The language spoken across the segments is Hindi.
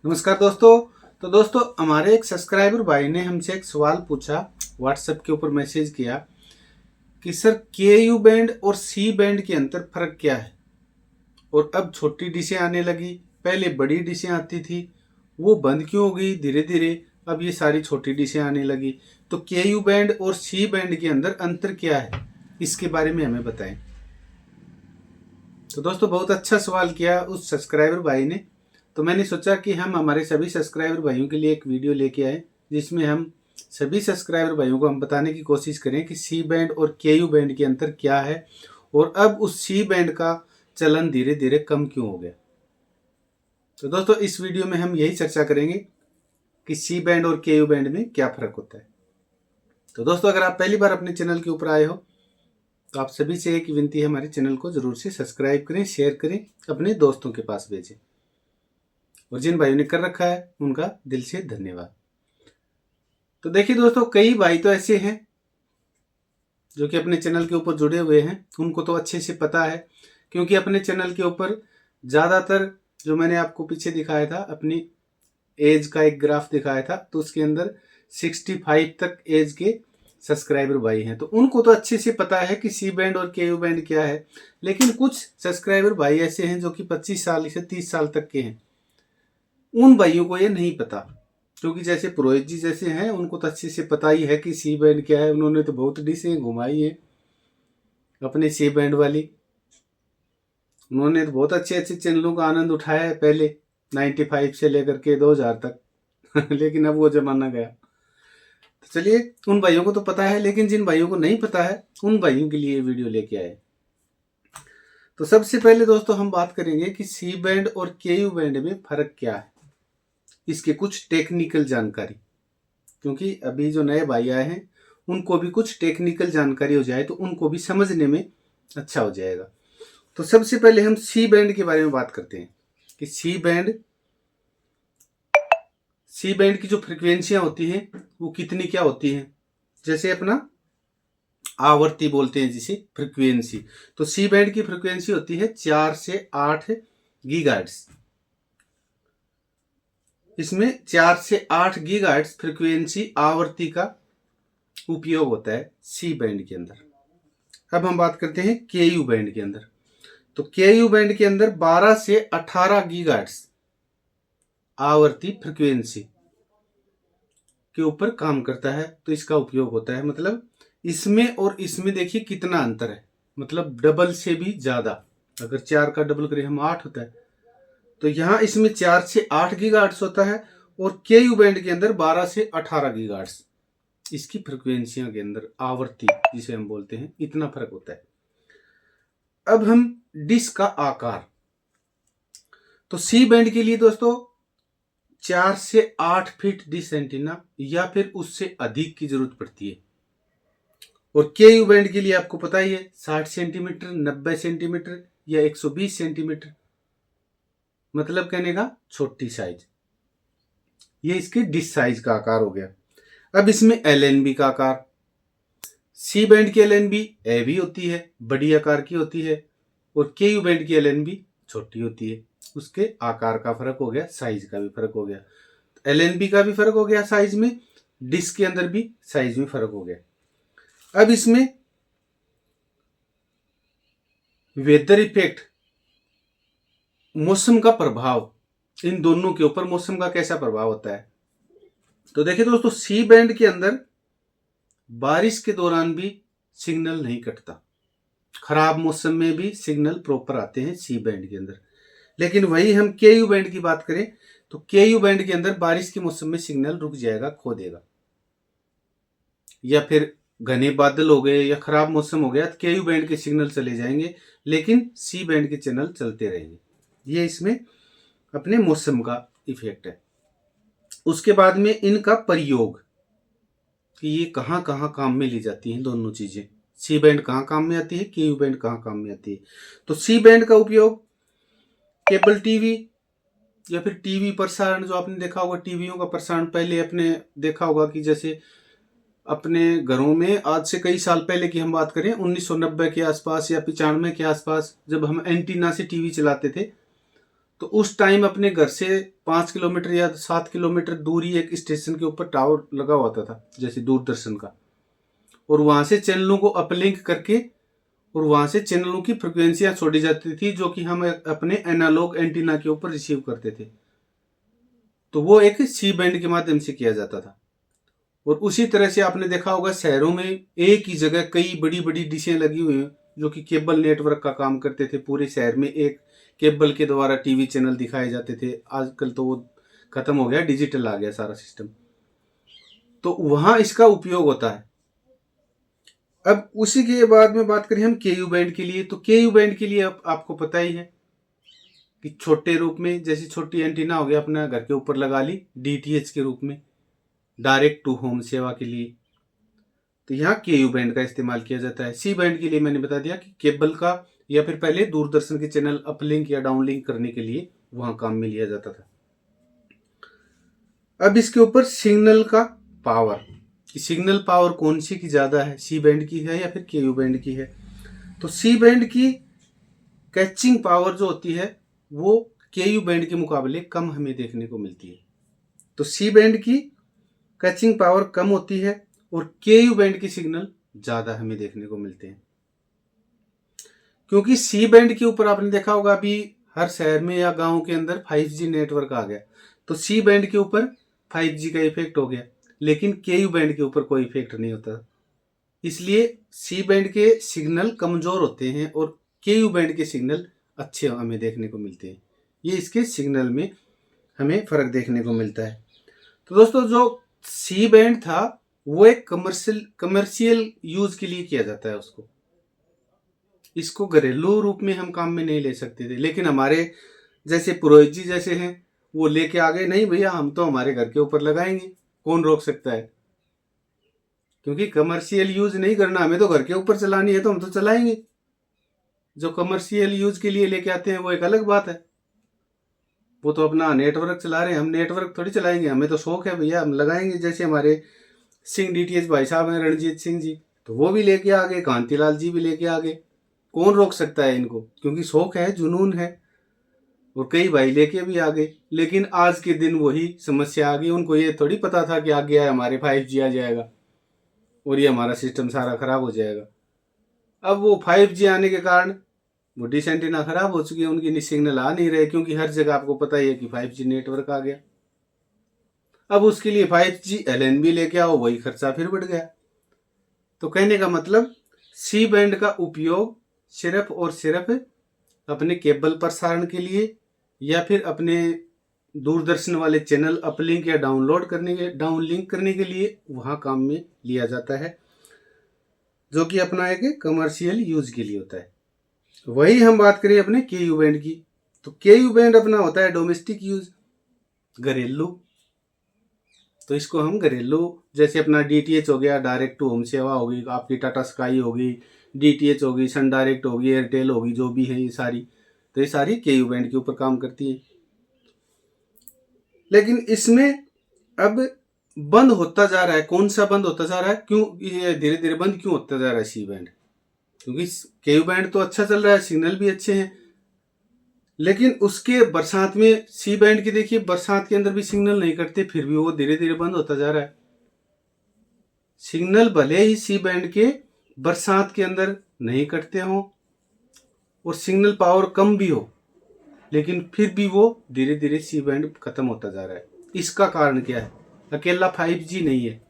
नमस्कार दोस्तों। तो दोस्तों, हमारे एक सब्सक्राइबर भाई ने हमसे एक सवाल पूछा, व्हाट्सएप के ऊपर मैसेज किया कि सर के यू बैंड और सी बैंड के अंतर फर्क क्या है। और अब छोटी डिशें आने लगी, पहले बड़ी डिशें आती थी, वो बंद क्यों हो गई धीरे धीरे, अब ये सारी छोटी डिशें आने लगी। तो के यू बैंड और सी बैंड के अंदर अंतर क्या है, इसके बारे में हमें बताएं। तो दोस्तों, बहुत अच्छा सवाल किया उस सब्सक्राइबर भाई ने। तो मैंने सोचा कि हम हमारे सभी सब्सक्राइबर भाइयों के लिए एक वीडियो लेके आए, जिसमें हम सभी सब्सक्राइबर भाइयों को हम बताने की कोशिश करें कि सी बैंड और के यू बैंड के अंतर क्या है, और अब उस सी बैंड का चलन धीरे धीरे कम क्यों हो गया। तो दोस्तों, इस वीडियो में हम यही चर्चा करेंगे कि सी बैंड और के यू बैंड में क्या फ़र्क होता है। तो दोस्तों, अगर आप पहली बार अपने चैनल के ऊपर आए हो तो आप सभी से एक विनती है, हमारे चैनल को ज़रूर से सब्सक्राइब करें, शेयर करें, अपने दोस्तों के पास भेजें। और जिन भाइयों ने कर रखा है उनका दिल से धन्यवाद। तो देखिए दोस्तों, कई भाई तो ऐसे हैं जो कि अपने चैनल के ऊपर जुड़े हुए हैं, उनको तो अच्छे से पता है, क्योंकि अपने चैनल के ऊपर ज़्यादातर जो मैंने आपको पीछे दिखाया था, अपनी एज का एक ग्राफ दिखाया था, तो उसके अंदर 65 तक एज के सब्सक्राइबर भाई हैं। तो उनको तो अच्छे से पता है कि सी बैंड और के यू बैंड क्या है। लेकिन कुछ सब्सक्राइबर भाई ऐसे हैं जो कि 25 साल से 30 साल तक के हैं, उन भाइयों को ये नहीं पता। क्योंकि जैसे पुरोहित जी जैसे हैं, उनको तो अच्छे से पता ही है कि सी बैंड क्या है, उन्होंने तो बहुत डिशें घुमाई है अपने सी बैंड वाली। उन्होंने तो बहुत अच्छे अच्छे चैनलों का आनंद उठाया है पहले, 95 से लेकर के 2000 तक लेकिन अब वो जमाना गया। तो चलिए, उन भाइयों को तो पता है, लेकिन जिन भाइयों को नहीं पता है उन भाइयों के लिए वीडियो लेके आए। तो सबसे पहले दोस्तों, हम बात करेंगे कि सी बैंड और के यू बैंड में फर्क क्या है, इसके कुछ टेक्निकल जानकारी। क्योंकि अभी जो नए भाई आए हैं उनको भी कुछ टेक्निकल जानकारी हो जाए तो उनको भी समझने में अच्छा हो जाएगा। तो सबसे पहले हम सी बैंड के बारे में बात करते हैं कि सी बैंड की जो फ्रिक्वेंसियां होती हैं वो कितनी क्या होती हैं। जैसे अपना आवर्ती बोलते हैं जिसे फ्रिक्वेंसी, तो सी बैंड की फ्रिक्वेंसी होती है 4 से 8 गीगाहर्ट्ज। इसमें 4 से 8 गीगाहर्ट्ज फ्रिक्वेंसी आवर्ती का उपयोग होता है सी बैंड के अंदर। अब हम बात करते हैं के यू बैंड के अंदर। तो के यू बैंड के अंदर 12 से 18 गीगाहर्ट्ज आवर्ती फ्रिक्वेंसी के ऊपर काम करता है, तो इसका उपयोग होता है। मतलब इसमें और इसमें देखिए कितना अंतर है, मतलब डबल से भी ज्यादा। अगर 4 का डबल करें हम 8 होता है, तो यहाँ इसमें 4 से 8 गीगाहर्ट्ज होता है, और के यू बैंड के अंदर 12 से 18 गीगाहर्ट्ज इसकी फ्रिक्वेंसियों के अंदर आवर्ती जिसे हम बोलते हैं, इतना फर्क होता है। अब हम डिश का आकार, तो सी बैंड के लिए दोस्तों 4 से 8 फीट डिश एंटीना या फिर उससे अधिक की जरूरत पड़ती है। और के यू बैंड के लिए आपको पता ही है 60 सेंटीमीटर, 90 सेंटीमीटर या 120 सेंटीमीटर, मतलब कहने का छोटी साइज। ये इसके डिश साइज का आकार हो गया। अब इसमें एलएनबी का आकार, सी बैंड की एलएनबी हैवी होती है, बड़ी आकार की होती है, और के यू बैंड की एलएनबी छोटी होती है। उसके आकार का फर्क हो गया, साइज का भी फर्क हो गया, एलएनबी का भी फर्क हो गया साइज में, डिस्क के अंदर भी साइज में फर्क हो गया। अब इसमें वेदर इफेक्ट, मौसम का प्रभाव, इन दोनों के ऊपर मौसम का कैसा प्रभाव होता है। तो देखिए दोस्तों, सी बैंड के अंदर बारिश के दौरान भी सिग्नल नहीं कटता, खराब मौसम में भी सिग्नल प्रॉपर आते हैं सी बैंड के अंदर। लेकिन वही हम के यू बैंड की बात करें तो के यू बैंड के अंदर बारिश के मौसम में सिग्नल रुक जाएगा, खो देगा, या फिर घने बादल हो गए या खराब मौसम हो गया तो के यू बैंड के सिग्नल चले जाएंगे, लेकिन सी बैंड के चैनल चलते रहेंगे। ये इसमें अपने मौसम का इफेक्ट है। उसके बाद में इनका प्रयोग, कि ये कहाँ कहाँ काम में ली जाती हैं दोनों चीजें। सी बैंड कहाँ काम में आती है, के यू बैंड कहाँ काम में आती है। तो सी बैंड का उपयोग केबल टीवी या फिर टीवी प्रसारण, जो आपने देखा होगा टीवियों का प्रसारण, पहले अपने देखा होगा कि जैसे अपने घरों में आज से कई साल पहले की हम बात करें, 1990 के आसपास या 95 के आसपास, जब हम एंटीना से टीवी चलाते थे, तो उस टाइम अपने घर से 5 किलोमीटर या 7 किलोमीटर दूरी एक स्टेशन के ऊपर टावर लगा होता था, जैसे दूरदर्शन का, और वहां से चैनलों को अपलिंक करके और वहां से चैनलों की फ्रिक्वेंसियां छोड़ी जाती थी, जो कि हम अपने एनालॉग एंटीना के ऊपर रिसीव करते थे। तो वो एक सी बैंड के माध्यम से किया जाता था। और उसी तरह से आपने देखा होगा शहरों में एक ही जगह कई बड़ी बड़ी डिशें लगी हुई हैं, जो कि केबल नेटवर्क का काम करते थे। पूरे शहर में एक केबल के द्वारा टीवी चैनल दिखाए जाते थे। आजकल तो वो खत्म हो गया, डिजिटल आ गया सारा सिस्टम। तो वहां इसका उपयोग होता है। अब उसी के बाद में बात करें हम केयू बैंड के लिए, तो केयू बैंड के लिए आपको पता ही है कि छोटे रूप में, जैसे छोटी एंटीना हो गया, अपना घर के ऊपर लगा ली, डीटीएच के रूप में, डायरेक्ट टू होम सेवा के लिए। तो यहाँ केयू बैंड का इस्तेमाल किया जाता है। सी बैंड के लिए मैंने बता दिया कि केबल का या फिर पहले दूरदर्शन के चैनल अपलिंक या डाउनलिंक करने के लिए वहां काम में लिया जाता था। अब इसके ऊपर सिग्नल का पावर, कि सिग्नल पावर कौन सी की ज्यादा है, सी बैंड की है या फिर केयू बैंड की है। तो सी बैंड की कैचिंग पावर जो होती है वो केयू बैंड के मुकाबले कम हमें देखने को मिलती है। तो सी बैंड की कैचिंग पावर कम होती है और केयू बैंड की सिग्नल ज्यादा हमें देखने को मिलते हैं। क्योंकि सी बैंड के ऊपर आपने देखा होगा अभी हर शहर में या गांव के अंदर 5G नेटवर्क आ गया, तो सी बैंड के ऊपर 5G का इफेक्ट हो गया, लेकिन केयू बैंड के ऊपर कोई इफेक्ट नहीं होता। इसलिए सी बैंड के सिग्नल कमजोर होते हैं और केयू बैंड के सिग्नल अच्छे हमें देखने को मिलते हैं। ये इसके सिग्नल में हमें फर्क देखने को मिलता है। तो दोस्तों, जो सी बैंड था वो एक कमर्शियल यूज के लिए किया जाता है। इसको घरेलू रूप में हम काम में नहीं ले सकते थे, लेकिन हमारे जैसे पुरोहित जी जैसे हैं वो लेके आ गए, नहीं भैया हम तो हमारे घर के ऊपर लगाएंगे, कौन रोक सकता है। क्योंकि कमर्शियल यूज नहीं करना, हमें तो घर के ऊपर चलानी है तो हम तो चलाएंगे। जो कमर्शियल यूज के लिए लेके आते हैं वो एक अलग बात है, वो तो अपना नेटवर्क चला रहे हैं, हम नेटवर्क थोड़ी चलाएंगे। हमें तो शौक है भैया, हम लगाएंगे। जैसे हमारे सिंह डीटीएच भाई साहब हैं, रणजीत सिंह जी, तो वो भी लेके आ गए, कांतिलाल जी भी लेके आ गए। कौन रोक सकता है इनको, क्योंकि शौक है, जुनून है। और कई भाई लेके भी आ गए। लेकिन आज के दिन वही समस्या आ गई, उनको ये थोड़ी पता था कि आगे हमारे 5G आ जाएगा और ये हमारा सिस्टम सारा खराब हो जाएगा। अब वो 5G आने के कारण वो डिश एंटीना खराब हो चुकी है, उनकी सिग्नल आ नहीं रहे, क्योंकि हर जगह आपको पता ही है कि 5G नेटवर्क आ गया। अब उसके लिए 5G LNB लेके आओ, वही खर्चा फिर बढ़ गया। तो कहने का मतलब, सी बैंड का उपयोग सिर्फ और सिर्फ अपने केबल प्रसारण के लिए या फिर अपने दूरदर्शन वाले चैनल अपलिंक या डाउनलिंक करने के लिए वहां काम में लिया जाता है, जो कि अपना एक कमर्शियल यूज के लिए होता है। वही हम बात करें अपने केयू बैंड की, तो केयू बैंड अपना होता है डोमेस्टिक यूज, घरेलू। तो इसको हम घरेलू, जैसे अपना डीटीएच हो गया, डायरेक्ट टू होम सेवा होगी, आपकी टाटा स्काई होगी, डीटीएच होगी, सन डायरेक्ट होगी, एयरटेल होगी, जो भी है ये सारी, तो ये सारी केयू बैंड के ऊपर काम करती है। लेकिन इसमें अब बंद होता जा रहा है। कौन सा बंद होता जा रहा है, क्यों ये धीरे धीरे बंद क्यों होता जा रहा है सी बैंड? क्योंकि केयू बैंड तो अच्छा चल रहा है, सिग्नल भी अच्छे हैं, लेकिन उसके बरसात में सी बैंड की देखिए, बरसात के अंदर भी सिग्नल नहीं करते, फिर भी वो धीरे धीरे बंद होता जा रहा है। सिग्नल भले ही सी बैंड के बरसात के अंदर नहीं कटते हो और सिग्नल पावर कम भी हो, लेकिन फिर भी वो धीरे धीरे सी बैंड खत्म होता जा रहा है। इसका कारण क्या है? अकेला 5G नहीं है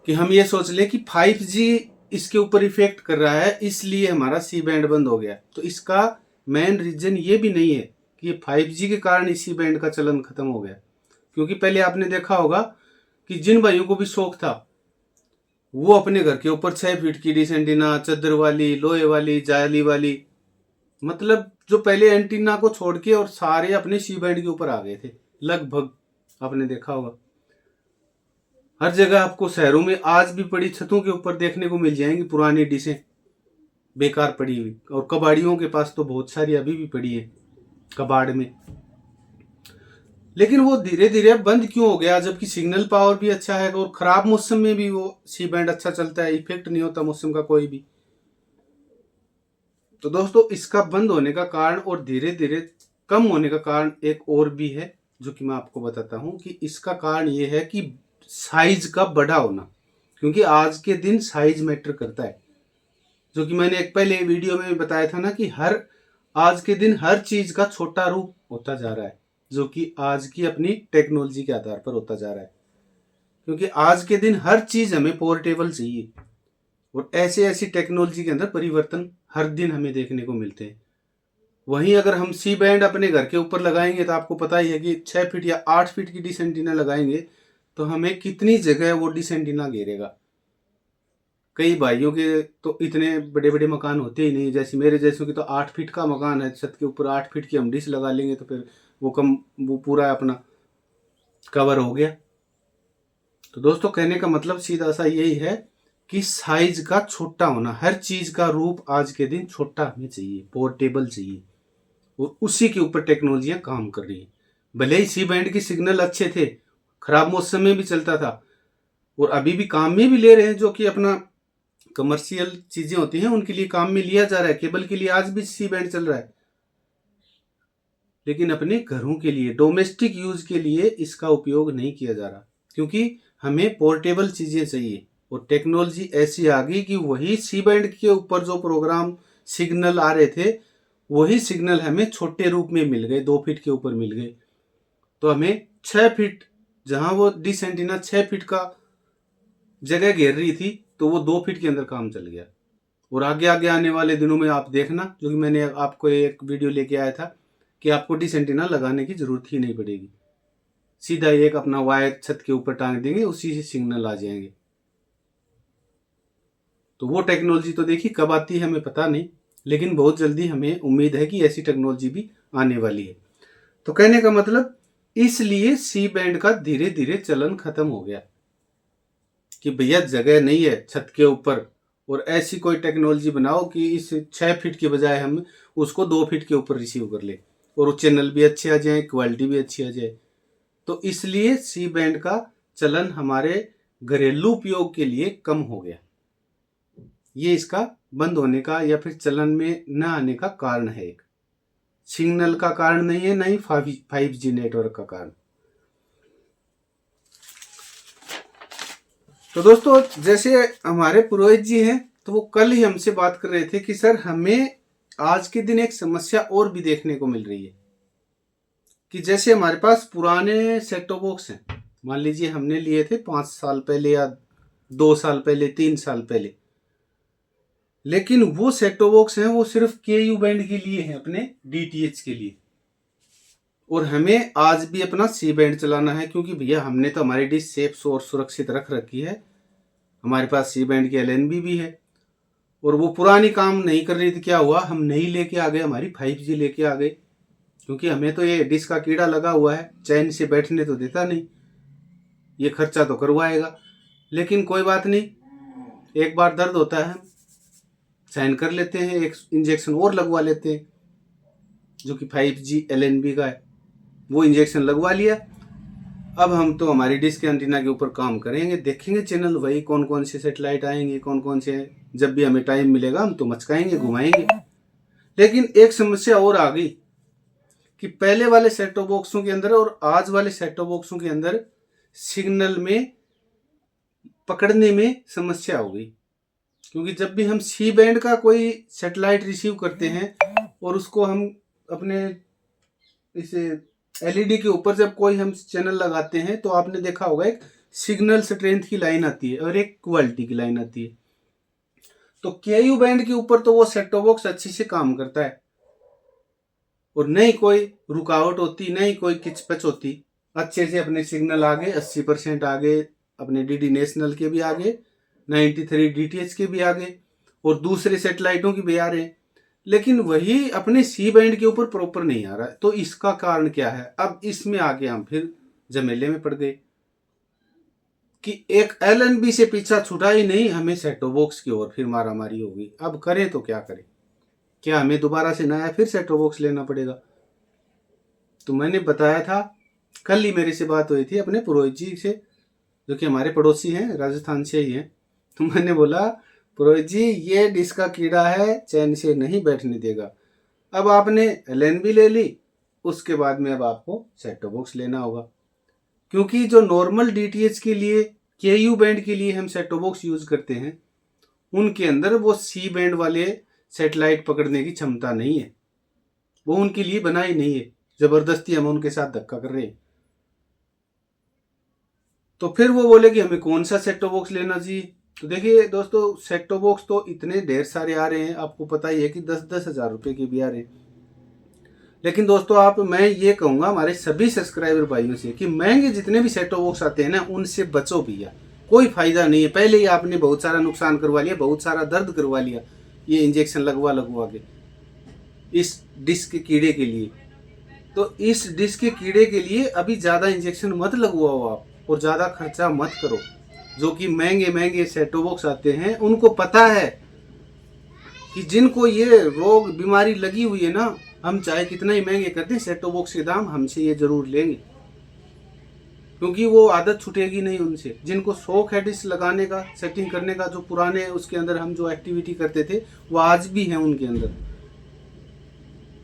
कि हम ये सोच ले कि 5G इसके ऊपर इफेक्ट कर रहा है इसलिए हमारा सी बैंड बंद हो गया। तो इसका मेन रीजन ये भी नहीं है कि ये 5G के कारण इसी बैंड का चलन खत्म हो गया। क्योंकि पहले आपने देखा होगा कि जिन भाइयों को भी शौक था वो अपने घर के ऊपर 6 फीट की डिश एंटीना, चद्दर वाली, लोहे वाली, जाली वाली, मतलब जो पहले एंटीना को छोड़ के और सारे अपने सी बैंड के ऊपर आ गए थे लगभग। आपने देखा होगा हर जगह आपको शहरों में आज भी पड़ी छतों के ऊपर देखने को मिल जाएंगी पुरानी डिशें बेकार पड़ी हुई, और कबाड़ियों के पास तो बहुत सारी अभी भी पड़ी है कबाड़ में। लेकिन वो धीरे धीरे बंद क्यों हो गया, जबकि सिग्नल पावर भी अच्छा है और खराब मौसम में भी वो सी बैंड अच्छा चलता है, इफेक्ट नहीं होता मौसम का कोई भी। तो दोस्तों इसका बंद होने का कारण और धीरे धीरे कम होने का कारण एक और भी है, जो कि मैं आपको बताता हूँ कि इसका कारण ये है कि साइज का बड़ा होना, क्योंकि आज के दिन साइज मैटर करता है। जो कि मैंने एक पहले वीडियो में बताया था ना कि आज के दिन हर चीज का छोटा रूप होता जा रहा है, जो कि आज की अपनी टेक्नोलॉजी के आधार पर होता जा रहा है। क्योंकि आज के दिन हर चीज हमें पोर्टेबल चाहिए, और ऐसे ऐसी टेक्नोलॉजी के अंदर परिवर्तन हर दिन हमें देखने को मिलते हैं। वहीं अगर हम सी बैंड अपने घर के ऊपर लगाएंगे तो आपको पता ही है कि 6 फीट या 8 फीट की डिश एंटीना लगाएंगे तो हमें कितनी जगह वो डिश एंटीना घेरेगा। कई भाइयों के तो इतने बड़े बड़े मकान होते ही नहीं, जैसे मेरे जैसों की तो 8 फीट का मकान है, छत के ऊपर 8 फीट की हम डिश लगा लेंगे तो फिर वो पूरा अपना कवर हो गया। तो दोस्तों कहने का मतलब सीधा सा यही है कि साइज का छोटा होना, हर चीज का रूप आज के दिन छोटा हमें चाहिए, पोर्टेबल चाहिए, और उसी के ऊपर टेक्नोलॉजियां काम कर रही है। भले ही सी बैंड की सिग्नल अच्छे थे, खराब मौसम में भी चलता था, और अभी भी काम में भी ले रहे हैं, जो कि अपना कमर्शियल चीजें होती हैं उनके लिए काम में लिया जा रहा है। केबल के लिए आज भी सी बैंड चल रहा है, लेकिन अपने घरों के लिए, डोमेस्टिक यूज के लिए इसका उपयोग नहीं किया जा रहा, क्योंकि हमें पोर्टेबल चीजें चाहिए। और टेक्नोलॉजी ऐसी आ गई कि वही सी बैंड के ऊपर जो प्रोग्राम सिग्नल आ रहे थे, वही सिग्नल हमें छोटे रूप में मिल गए, 2 फीट के ऊपर मिल गए। तो हमें 6 फीट, जहां वो डिश एंटीना 6 फीट का जगह घेर रही थी, तो वो 2 फीट के अंदर काम चल गया। और आगे आगे आने वाले दिनों में आप देखना, जो कि मैंने आपको एक वीडियो लेके आया था, कि आपको डिश एंटीना लगाने की जरूरत ही नहीं पड़ेगी। सीधा एक अपना वायर छत के ऊपर टांग देंगे, उसी से सिग्नल आ जाएंगे। तो वो टेक्नोलॉजी तो देखिए कब आती है हमें पता नहीं, लेकिन बहुत जल्दी हमें उम्मीद है कि ऐसी टेक्नोलॉजी भी आने वाली है। तो कहने का मतलब, इसलिए सी बैंड का धीरे धीरे चलन खत्म हो गया कि भैया जगह नहीं है छत के ऊपर, और ऐसी कोई टेक्नोलॉजी बनाओ कि इस 6 फीट के बजाय हम उसको 2 फीट के ऊपर रिसीव कर ले, और वो चैनल भी अच्छे आ जाए, क्वालिटी भी अच्छी आ जाए। तो इसलिए सी बैंड का चलन हमारे घरेलू उपयोग के लिए कम हो गया। ये इसका बंद होने का या फिर चलन में न आने का कारण है। एक सिग्नल का कारण नहीं है, नहीं 5G नेटवर्क का कारण। तो दोस्तों जैसे हमारे पुरोहित जी हैं, तो वो कल ही हमसे बात कर रहे थे कि सर हमें आज के दिन एक समस्या और भी देखने को मिल रही है, कि जैसे हमारे पास पुराने सेट टॉप बॉक्स हैं, मान लीजिए हमने लिए थे 5 साल पहले या 2 साल पहले, 3 साल पहले, लेकिन वो सेट टॉप बॉक्स हैं वो सिर्फ KU बैंड के लिए हैं, अपने DTH के लिए। और हमें आज भी अपना सी बैंड चलाना है, क्योंकि भैया हमने तो हमारी डिश सेफ और सुरक्षित रख रखी है, हमारे पास सी बैंड की LNB भी है। और वो पुरानी काम नहीं कर रही थी, क्या हुआ, हम नई लेके आ गए, हमारी 5G लेके आ गए, क्योंकि हमें तो ये डिश का कीड़ा लगा हुआ है, चैन से बैठने तो देता नहीं, ये खर्चा तो करवाएगा। लेकिन कोई बात नहीं, एक बार दर्द होता है, साइन कर लेते हैं, एक इंजेक्शन और लगवा लेते हैं, जो कि 5G LNB का है, वो इंजेक्शन लगवा लिया। अब हम तो हमारी डिश के एंटीना के ऊपर काम करेंगे, देखेंगे चैनल, वही कौन कौन से सेटेलाइट आएंगे, कौन कौन से, जब भी हमें टाइम मिलेगा हम तो मचकाएंगे, घुमाएंगे। लेकिन एक समस्या और आ गई कि पहले वाले सेट टॉप बॉक्सों के अंदर और आज वाले सेट टॉप बॉक्सों के अंदर सिग्नल में पकड़ने में समस्या हो गई। क्योंकि जब भी हम सी बैंड का कोई सैटेलाइट रिसीव करते हैं और उसको हम अपने इसे LED के ऊपर जब कोई हम चैनल लगाते हैं, तो आपने देखा होगा एक सिग्नल स्ट्रेंथ की लाइन आती है और एक क्वालिटी की लाइन आती है। तो KU बैंड के ऊपर तो वो सेट टॉप बॉक्स अच्छे से काम करता है, और नहीं कोई रुकावट होती, नहीं कोई किचपच होती, अच्छे से अपने सिग्नल आगे 80% आगे, अपने DD नेशनल के भी आगे, 93 DTH के भी आगे, और दूसरे सेटेलाइटों की भी आ रहे हैं। लेकिन वही अपने सी बैंड के ऊपर प्रॉपर नहीं आ रहा है। तो इसका कारण क्या है? अब इसमें आगे हम फिर झमेले में पड़ गए कि एक LNB से पीछा छुटा ही नहीं, हमें सेट टॉप बॉक्स की ओर फिर मारामारी होगी। अब करें तो क्या करें? क्या हमें दोबारा से नया फिर सेट टॉप बॉक्स लेना पड़ेगा? तो मैंने बताया था, कल ही मेरे से बात हुई थी अपने पुरोहित जी से, जो कि हमारे पड़ोसी हैं, राजस्थान से ही हैं। तो मैंने बोला, पुरोहित जी ये डिस्क का कीड़ा है, चैन से नहीं बैठने देगा। अब आपने LN भी ले ली, उसके बाद में अब आपको सेट टॉप बॉक्स लेना होगा, क्योंकि जो नॉर्मल DTH के लिए KU बैंड के लिए हम सेट टॉप बॉक्स यूज करते हैं उनके अंदर वो C बैंड वाले सैटेलाइट पकड़ने की क्षमता नहीं है, वो उनके लिए बना ही नहीं है। जबरदस्ती हम उनके साथ धक्का कर रहे हैं। तो फिर वो बोले कि हमें कौन सा सेट टॉप बॉक्स लेना चाहिए। तो देखिए दोस्तों, सेट टॉप बॉक्स तो इतने ढेर सारे आ रहे हैं, आपको पता ही है कि 10-10 हज़ार रुपए के भी आ रहे हैं। लेकिन दोस्तों मैं ये कहूँगा हमारे सभी सब्सक्राइबर भाइयों से कि महंगे जितने भी सेट टॉप बॉक्स आते हैं ना, उनसे बचो भैया, कोई फायदा नहीं है। पहले ही आपने बहुत सारा नुकसान करवा लिया, बहुत सारा दर्द करवा लिया ये इंजेक्शन लगवा के इस डिस्क के कीड़े के लिए। तो इस डिस्क के कीड़े के लिए अभी ज़्यादा इंजेक्शन मत लगवाओ आप, और ज़्यादा खर्चा मत करो। जो कि महंगे सेट टॉप बॉक्स आते हैं, उनको पता है कि जिनको ये रोग बीमारी लगी हुई है ना, हम चाहे कितना ही महंगे कर दें सेट टॉप बॉक्स के दाम, हमसे ये जरूर लेंगे, क्योंकि वो आदत छूटेगी नहीं उनसे। जिनको शौक है डिस्क लगाने का, सेटिंग करने का, जो पुराने उसके अंदर हम जो एक्टिविटी करते थे वो आज भी है उनके अंदर।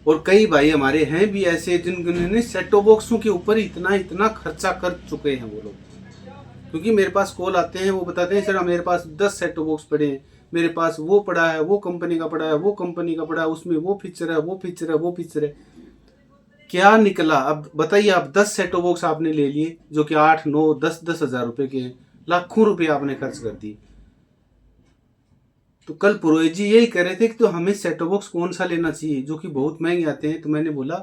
और कई भाई हमारे हैं भी ऐसे जिन्होंने सेट टॉप बॉक्सों के ऊपर इतना खर्चा कर चुके हैं वो लोग। क्योंकि मेरे पास कॉल आते हैं, वो बताते हैं सर मेरे पास 10 सेट टॉप बॉक्स पड़े हैं, मेरे पास वो पड़ा है, वो कंपनी का पड़ा है, वो कंपनी का पड़ा है, उसमें वो फीचर है, वो फीचर है, वो फीचर है। क्या निकला? अब बताइए, आप 10 सेट टॉप बॉक्स आपने ले लिए जो कि 8, 9, 10 हज़ार रुपए के हैं, लाखों रुपए आपने खर्च कर दिए। तो कल पुरोहित जी यही कह रहे थे कि तो हमें सेट टॉप बॉक्स कौन सा लेना चाहिए जो कि बहुत महंगे आते हैं। तो मैंने बोला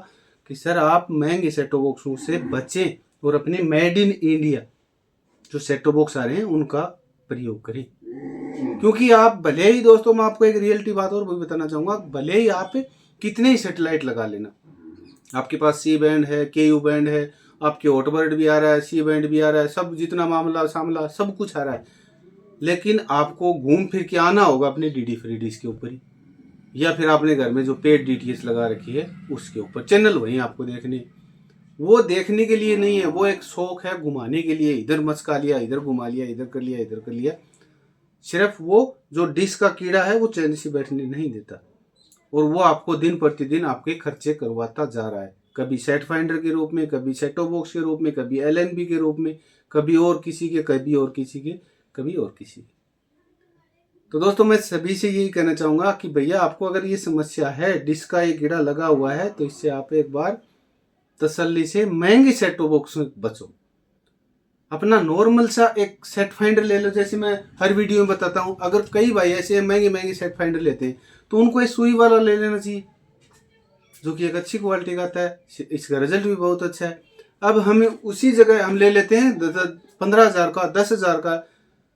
कि सर आप महंगे सेट टॉप बॉक्सों से बचें और अपने मेड इन इंडिया जो सेट टॉप बॉक्स आ रहे हैं उनका प्रयोग करें। क्योंकि आप भले ही दोस्तों, मैं आपको एक रियलिटी बात और भी बताना चाहूँगा, भले ही आप कितने ही सैटेलाइट लगा लेना, आपके पास C बैंड है, KU बैंड है, आपके हॉटबर्ड भी आ रहा है, C बैंड भी आ रहा है, सब जितना मामला सामला सब कुछ आ रहा है, लेकिन आपको घूम फिर के आना होगा अपने DD फ्री डिश के ऊपर ही, या फिर आपने घर में जो पेड DTH लगा रखी है उसके ऊपर। चैनल वहीं आपको देखने, वो देखने के लिए नहीं है, वो एक शौक है घुमाने के लिए। इधर मचका लिया, इधर घुमा लिया, इधर कर लिया, इधर कर लिया। सिर्फ वो जो डिस्क का कीड़ा है वो चैन से बैठने नहीं देता, और वो आपको दिन प्रतिदिन आपके खर्चे करवाता जा रहा है। कभी सेट फाइंडर के रूप में, कभी सेट टॉप बॉक्स के रूप में, कभी LNB के रूप में, कभी और किसी के, कभी और किसी के, कभी और किसी के। तो दोस्तों मैं सभी से यही कहना चाहूँगा कि भैया आपको अगर ये समस्या है, डिस्क का ये कीड़ा लगा हुआ है, तो इससे आप एक बार तसल्ली से महंगे सेट टॉप बॉक्स में बचो। अपना नॉर्मल सा एक सेट फाइंडर ले लो, जैसे मैं हर वीडियो में बताता हूँ। अगर कई भाई ऐसे महंगे सेट फाइंडर लेते हैं तो उनको एक सुई वाला ले लेना चाहिए जो कि एक अच्छी क्वालिटी का आता है, इसका रिजल्ट भी बहुत अच्छा है। अब हमें उसी जगह हम ले लेते हैं 15,000 का, 10,000 का,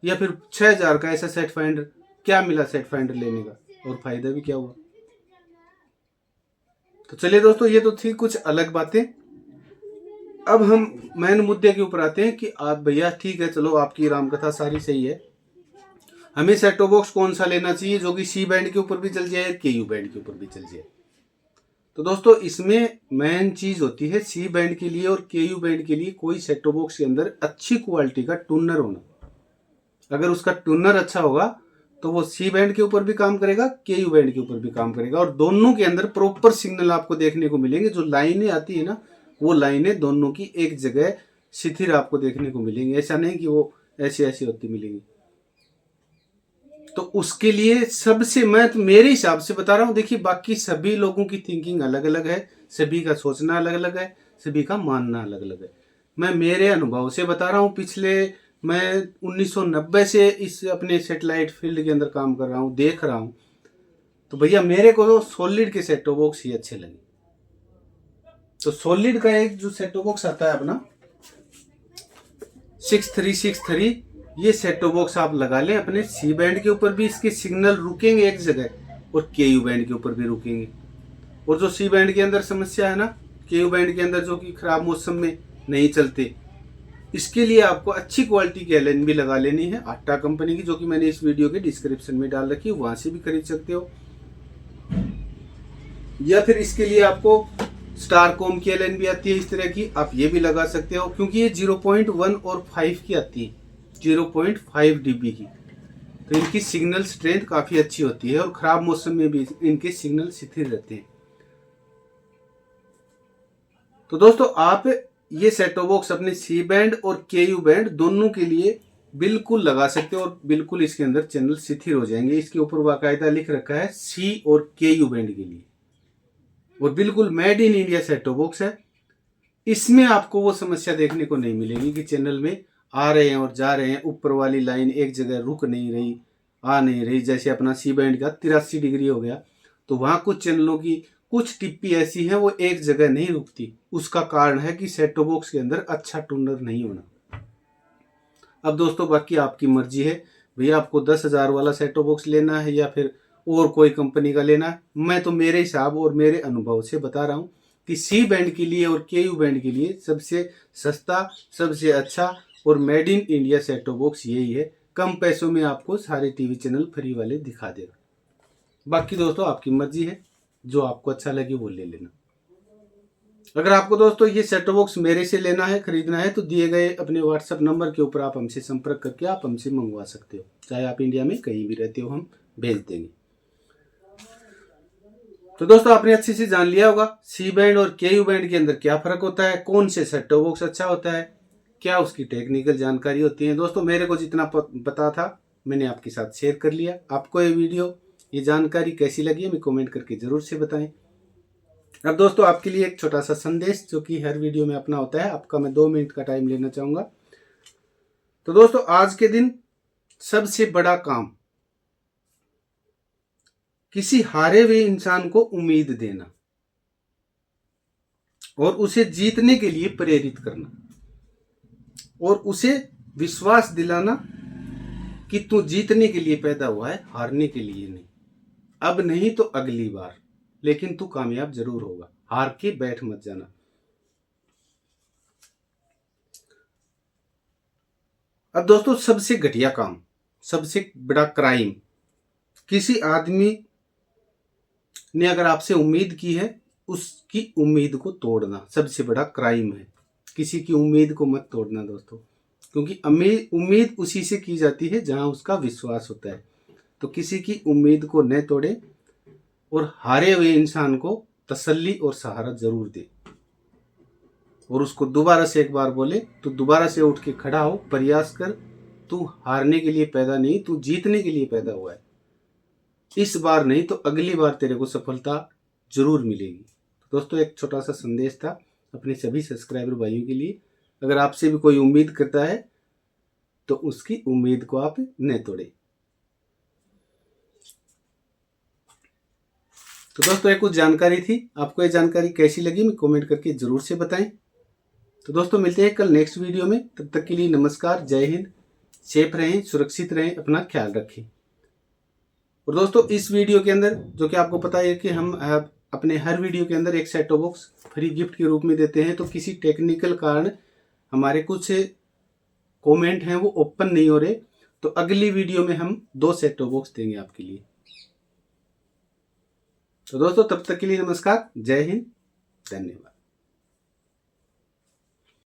या फिर 6,000 का ऐसा सेट फाइंडर। क्या मिला सेट फाइंडर लेने का, और फायदा भी क्या हुआ? तो चलिए दोस्तों, ये तो थी कुछ अलग बातें। अब हम मेन मुद्दे के ऊपर आते हैं कि आप भैया ठीक है, चलो आपकी रामकथा सारी सही है, हमें सेट टॉप बॉक्स कौन सा लेना चाहिए जो कि C बैंड के ऊपर भी चल जाए, KU बैंड के ऊपर भी चल जाए। तो दोस्तों इसमें मेन चीज होती है C बैंड के लिए और KU बैंड के लिए कोई सेट टॉप बॉक्स के अंदर अच्छी क्वालिटी का ट्यूनर होना। अगर उसका ट्यूनर अच्छा होगा तो वो C बैंड के ऊपर भी काम करेगा, KU बैंड के ऊपर भी काम करेगा, और दोनों के अंदर प्रॉपर सिग्नल आपको देखने को मिलेंगे। जो लाइनें आती है ना, वो लाइनें दोनों की एक जगह स्थिर आपको देखने को मिलेंगी, ऐसा नहीं कि वो ऐसी ऐसी होती मिलेंगी। तो उसके लिए सबसे, मैं तो मेरे हिसाब से बता रहा हूँ, देखिए बाकी सभी लोगों की थिंकिंग अलग अलग है, सभी का सोचना अलग अलग है, सभी का मानना अलग अलग है। मैं मेरे अनुभव से बता रहा हूँ, मैं 1990 से इस अपने सैटेलाइट फील्ड के अंदर काम कर रहा हूँ, देख रहा हूँ। तो भैया मेरे को तो सॉलिड के सेट टॉप बॉक्स ही अच्छे लगे। तो सॉलिड का एक जो सेट टॉप बॉक्स आता है अपना 6363, ये सेट टॉप बॉक्स आप लगा लें अपने C बैंड के ऊपर भी, इसके सिग्नल रुकेंगे एक जगह, और KU बैंड के ऊपर भी रुकेंगे। और जो C बैंड के अंदर समस्या है ना, KU बैंड के अंदर जो कि खराब मौसम में नहीं चलते, इसके लिए आपको अच्छी क्वालिटी की LNB लगा लेनी है, आटा कंपनी की, जो कि मैंने इस वीडियो के डिस्क्रिप्शन में डाल रखी है, वहां से भी खरीद सकते हो। या फिर इसके लिए आपको स्टारकॉम की LNB आती है इस तरह की, आप ये भी लगा सकते हो, क्योंकि ये 0.1 और 5 की आती है, 0.5 dB की। तो इनकी सिग्नल स्ट्रेंथ काफ़ी अच्छी होती है और ख़राब मौसम में भी इनके सिग्नल स्थिर रहते हैं। तो दोस्तों आप ये सेट टॉप बॉक्स अपने सी बैंड और केयू बैंड दोनों के लिए बिल्कुल लगा सकते हो और बिल्कुल इसके अंदर चैनल स्थिर हो जाएंगे। इसके ऊपर बाकायदा लिख रखा है सी और केयू बैंड के लिए, और बिल्कुल made in India set top box है। इसमें आपको वो समस्या देखने को नहीं मिलेगी कि चैनल में आ रहे हैं और जा रहे हैं, ऊपर वाली लाइन एक जगह रुक नहीं रही, आ नहीं रही। जैसे अपना सी बैंड का 83 डिग्री हो गया, तो वहाँ कुछ चैनलों की कुछ टिप्पी ऐसी हैं वो एक जगह नहीं रुकती। उसका कारण है कि सेट टॉप बॉक्स के अंदर अच्छा टूनर नहीं होना। अब दोस्तों बाकी आपकी मर्जी है, भैया आपको 10,000 वाला सेट टॉप बॉक्स लेना है या फिर और कोई कंपनी का लेना है। मैं तो मेरे हिसाब और मेरे अनुभव से बता रहा हूँ कि सी बैंड के लिए और केयू बैंड के लिए सबसे सस्ता, सबसे अच्छा और made in India set top box यही है। कम पैसों में आपको सारे टीवी चैनल फ्री वाले दिखा देगा। बाकी दोस्तों आपकी मर्जी है, जो आपको अच्छा लगे वो ले लेना। अगर आपको दोस्तों ये सेट टॉप बॉक्स मेरे से लेना है, खरीदना है, तो दिए गए अपने व्हाट्सएप नंबर के ऊपर आप हमसे संपर्क करके आप हमसे मंगवा सकते हो। चाहे आप इंडिया में कहीं भी रहते हो, हम भेज देंगे। तो दोस्तों आपने अच्छे से जान लिया होगा सी बैंड और केयू बैंड के अंदर क्या फर्क होता है, कौन से सेट टॉप बॉक्स अच्छा होता है, क्या उसकी टेक्निकल जानकारी होती है। दोस्तों मेरे को जितना पता था मैंने आपके साथ शेयर कर लिया। आपको ये वीडियो, ये जानकारी कैसी लगी हमें कमेंट करके जरूर से बताएं। अब दोस्तों आपके लिए एक छोटा सा संदेश जो कि हर वीडियो में अपना होता है, आपका मैं 2 मिनट का टाइम लेना चाहूंगा। तो दोस्तों आज के दिन सबसे बड़ा काम किसी हारे हुए इंसान को उम्मीद देना और उसे जीतने के लिए प्रेरित करना और उसे विश्वास दिलाना कि तू जीतने के लिए पैदा हुआ है, हारने के लिए नहीं। अब नहीं तो अगली बार, लेकिन तू कामयाब जरूर होगा। हार के बैठ मत जाना। अब दोस्तों सबसे घटिया काम, सबसे बड़ा क्राइम, किसी आदमी ने अगर आपसे उम्मीद की है, उसकी उम्मीद को तोड़ना सबसे बड़ा क्राइम है। किसी की उम्मीद को मत तोड़ना दोस्तों, क्योंकि उम्मीद उसी से की जाती है जहां उसका विश्वास होता है। तो किसी की उम्मीद को न तोड़े और हारे हुए इंसान को तसल्ली और सहारा जरूर दे और उसको दोबारा से एक बार बोले तो दोबारा से उठ के खड़ा हो, प्रयास कर। तू हारने के लिए पैदा नहीं, तू जीतने के लिए पैदा हुआ है। इस बार नहीं तो अगली बार तेरे को सफलता जरूर मिलेगी। तो दोस्तों एक छोटा सा संदेश था अपने सभी सब्सक्राइबर भाइयों के लिए। अगर आपसे भी कोई उम्मीद करता है तो उसकी उम्मीद को आप न तोड़े। तो दोस्तों एक कुछ जानकारी थी, आपको ये जानकारी कैसी लगी मैं कमेंट करके जरूर से बताएं। तो दोस्तों मिलते हैं कल नेक्स्ट वीडियो में, तब तक के लिए नमस्कार, जय हिंद। सेफ रहें, सुरक्षित रहें, अपना ख्याल रखें। और दोस्तों इस वीडियो के अंदर जो कि आपको पता है कि हम अपने हर वीडियो के अंदर एक set top box free gift के रूप में देते हैं। तो किसी टेक्निकल कारण हमारे कुछ कमेंट हैं वो ओपन नहीं हो रहे, तो अगली वीडियो में हम 2 सेट टॉप बॉक्स देंगे आपके लिए। तो दोस्तों तब तक के लिए नमस्कार, जय हिंद, धन्यवाद।